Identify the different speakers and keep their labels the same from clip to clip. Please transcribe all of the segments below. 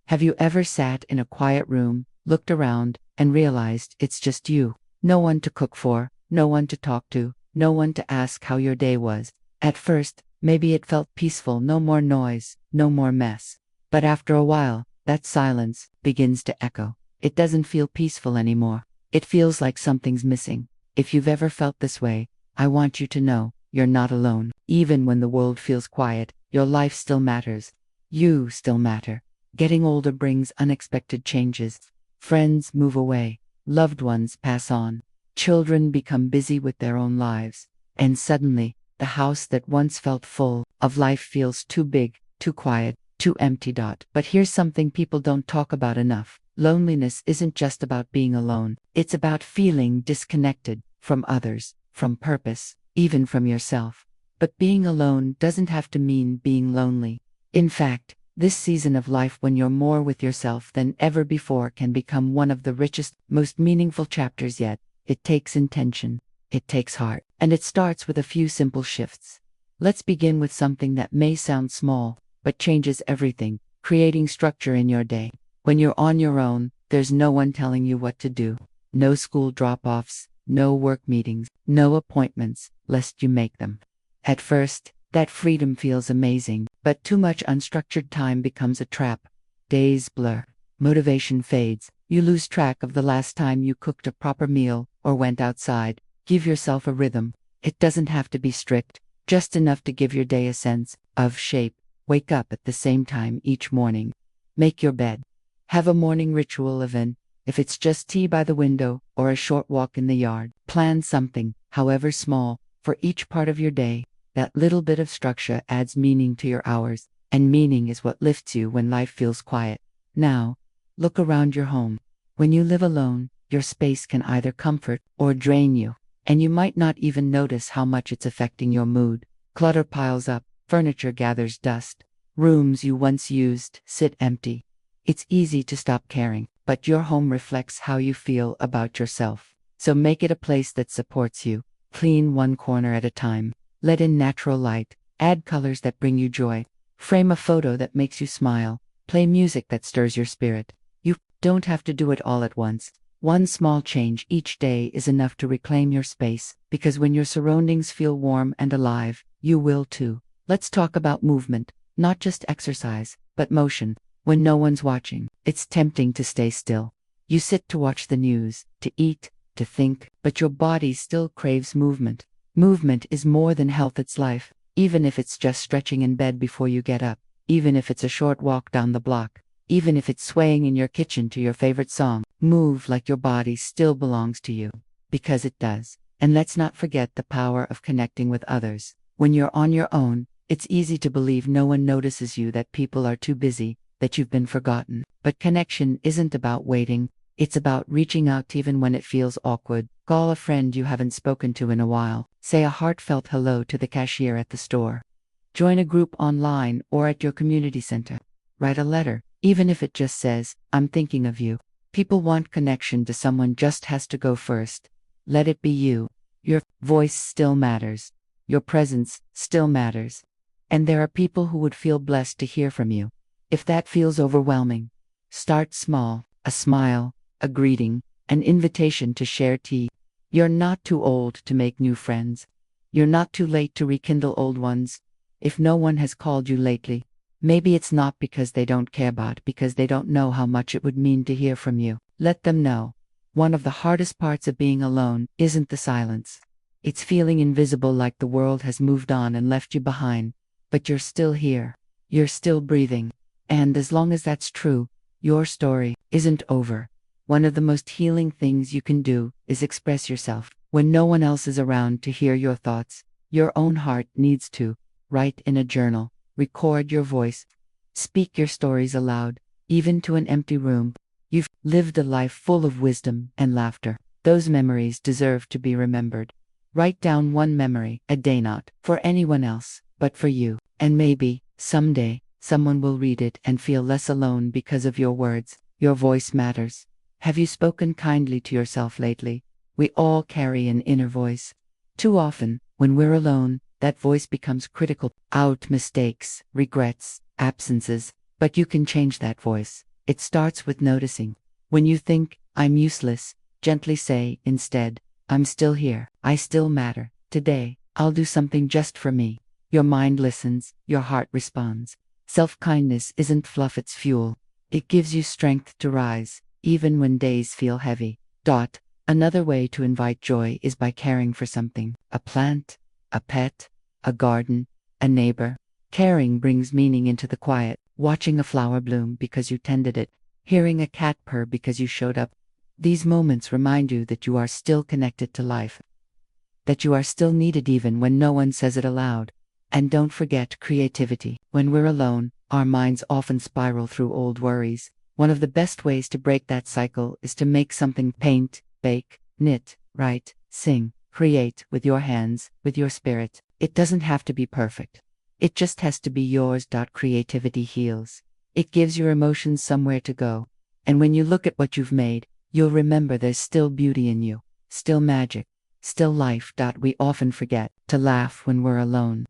Speaker 1: Have you ever sat in a quiet room, looked around, and realized it's just you? No one to cook for, no one to talk to, no one to ask how your day was. At first, maybe it felt peaceful, no more noise, no more mess. But after a while, that silence begins to echo. It doesn't feel peaceful anymore. It feels like something's missing. If you've ever felt this way, I want you to know you're not alone. Even when the world feels quiet, your life still matters. You still matter. Getting older brings unexpected changes. Friends move away. Loved ones pass on. Children become busy with their own lives. And suddenly, the house that once felt full of life feels too big, too quiet, too empty. But here's something people don't talk about enough. Loneliness isn't just about being alone. It's about feeling disconnected from others, from purpose, even from yourself. But being alone doesn't have to mean being lonely. In fact, this season of life when you're more with yourself than ever before can become one of the richest, most meaningful chapters yet. It takes intention. It takes heart. And it starts with a few simple shifts. Let's begin with something that may sound small, but changes everything: creating structure in your day. When you're on your own, there's no one telling you what to do. No school drop-offs, no work meetings, no appointments, lest you make them. At first, that freedom feels amazing, but too much unstructured time becomes a trap. Days blur. Motivation fades. You lose track of the last time you cooked a proper meal or went outside. Give yourself a rhythm. It doesn't have to be strict, just enough to give your day a sense of shape. Wake up at the same time each morning. Make your bed. Have a morning ritual event, if it's just tea by the window or a short walk in the yard. Plan something, however small, for each part of your day. That little bit of structure adds meaning to your hours, and meaning is what lifts you when life feels quiet. Now, look around your home. When you live alone, your space can either comfort or drain you, and you might not even notice how much it's affecting your mood. Clutter piles up, furniture gathers dust, rooms you once used sit empty. It's easy to stop caring, but your home reflects how you feel about yourself. So make it a place that supports you. Clean one corner at a time. Let in natural light. Add colors that bring you joy. Frame a photo that makes you smile. Play music that stirs your spirit. You don't have to do it all at once. One small change each day is enough to reclaim your space, because when your surroundings feel warm and alive, you will too. Let's talk about movement, not just exercise, but motion. When no one's watching, it's tempting to stay still. You sit to watch the news, to eat, to think, but your body still craves movement. Movement is more than health, it's life, even if it's just stretching in bed before you get up, even if it's a short walk down the block, even if it's swaying in your kitchen to your favorite song. Move like your body still belongs to you, because it does. And let's not forget the power of connecting with others. When you're on your own, it's easy to believe no one notices you, that people are too busy, that you've been forgotten. But connection isn't about waiting, it's about reaching out even when it feels awkward. Call a friend you haven't spoken to in a while. Say a heartfelt hello to the cashier at the store. Join a group online or at your community center. Write a letter, even if it just says, "I'm thinking of you." People want connection to someone, just has to go first. Let it be you. Your voice still matters. Your presence still matters. And there are people who would feel blessed to hear from you. If that feels overwhelming, start small. A smile, a greeting, an invitation to share tea. You're not too old to make new friends. You're not too late to rekindle old ones. If no one has called you lately, maybe it's not because they don't care, but because they don't know how much it would mean to hear from you. Let them know. One of the hardest parts of being alone isn't the silence. It's feeling invisible, like the world has moved on and left you behind. But you're still here. You're still breathing. And as long as that's true, your story isn't over. One of the most healing things you can do is express yourself. When no one else is around to hear your thoughts, your own heart needs to. Write in a journal. Record your voice. Speak your stories aloud, even to an empty room. You've lived a life full of wisdom and laughter. Those memories deserve to be remembered. Write down one memory a day, not for anyone else, but for you. And maybe, someday, someone will read it and feel less alone because of your words. Your voice matters. Have you spoken kindly to yourself lately? We all carry an inner voice. Too often, when we're alone, that voice becomes critical. Out mistakes, regrets, absences. But you can change that voice. It starts with noticing. When you think, I'm useless, gently say, instead, I'm still here. I still matter. Today, I'll do something just for me. Your mind listens, your heart responds. Self-kindness isn't fluff, it's fuel. It gives you strength to rise, even when days feel heavy. Another way to invite joy is by caring for something. A plant, a pet, a garden, a neighbor. Caring brings meaning into the quiet. Watching a flower bloom because you tended it. Hearing a cat purr because you showed up. These moments remind you that you are still connected to life. That you are still needed even when no one says it aloud. And don't forget creativity. When we're alone, our minds often spiral through old worries. One of the best ways to break that cycle is to make something: paint, bake, knit, write, sing, create with your hands, with your spirit. It doesn't have to be perfect. It just has to be yours. Creativity heals. It gives your emotions somewhere to go. And when you look at what you've made, you'll remember there's still beauty in you, still magic, still life. We often forget to laugh when we're alone.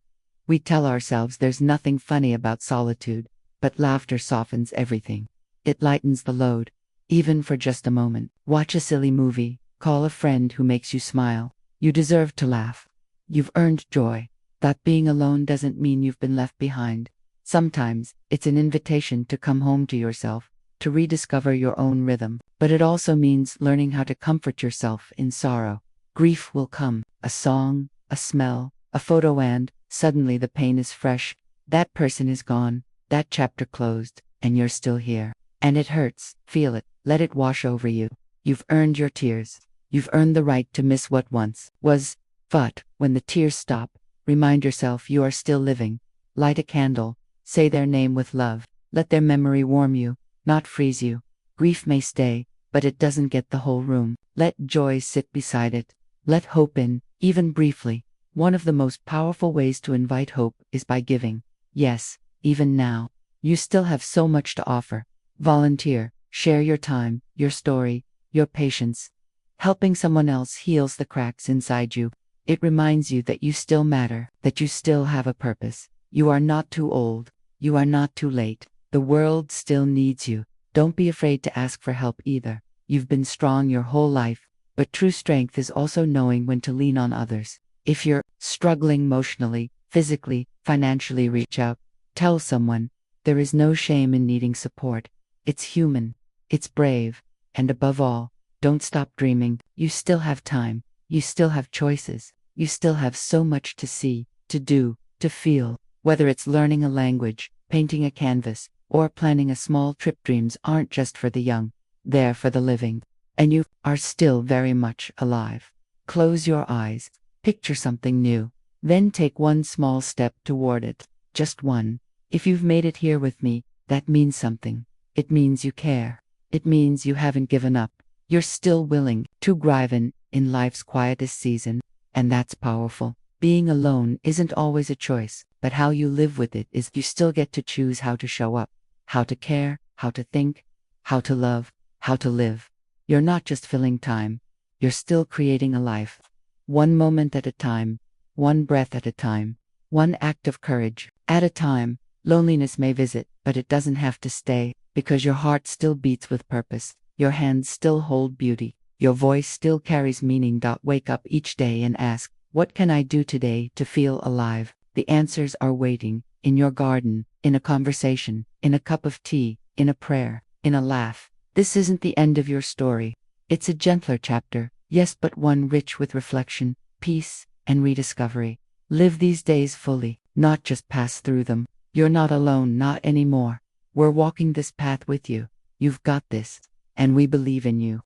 Speaker 1: We tell ourselves there's nothing funny about solitude, but laughter softens everything. It lightens the load, even for just a moment. Watch a silly movie, call a friend who makes you smile. You deserve to laugh. You've earned joy. That being alone doesn't mean you've been left behind. Sometimes, it's an invitation to come home to yourself, to rediscover your own rhythm. But it also means learning how to comfort yourself in sorrow. Grief will come, a song, a smell, a photo, and suddenly the pain is fresh. That person is gone, that chapter closed, and you're still here. And it hurts. Feel it. Let it wash over you. You've earned your tears. You've earned the right to miss what once was. But when the tears stop, remind yourself you are still living. Light a candle. Say their name with love. Let their memory warm you, not freeze you. Grief may stay, but it doesn't get the whole room. Let joy sit beside it. Let hope in, even briefly. One of the most powerful ways to invite hope is by giving. Yes, even now. You still have so much to offer. Volunteer. Share your time, your story, your patience. Helping someone else heals the cracks inside you. It reminds you that you still matter, that you still have a purpose. You are not too old. You are not too late. The world still needs you. Don't be afraid to ask for help either. You've been strong your whole life, but true strength is also knowing when to lean on others. If you're struggling emotionally, physically, financially, reach out. Tell someone. There is no shame in needing support. It's human. It's brave. And above all, don't stop dreaming. You still have time. You still have choices. You still have so much to see, to do, to feel. Whether it's learning a language, painting a canvas, or planning a small trip, dreams aren't just for the young. They're for the living. And you are still very much alive. Close your eyes. Picture something new. Then take one small step toward it. Just one. If you've made it here with me, that means something. It means you care. It means you haven't given up. You're still willing to grieve in life's quietest season. And that's powerful. Being alone isn't always a choice, but how you live with it is. You still get to choose how to show up, how to care, how to think, how to love, how to live. You're not just filling time. You're still creating a life. One moment at a time, one breath at a time, one act of courage at a time. Loneliness may visit, but it doesn't have to stay, because your heart still beats with purpose. Your hands still hold beauty. Your voice still carries meaning. Wake up each day and ask, what can I do today to feel alive? The answers are waiting, in your garden, in a conversation, in a cup of tea, in a prayer, in a laugh. This isn't the end of your story. It's a gentler chapter, yes, but one rich with reflection, peace, and rediscovery. Live these days fully, not just pass through them. You're not alone, not anymore. We're walking this path with you. You've got this, and we believe in you.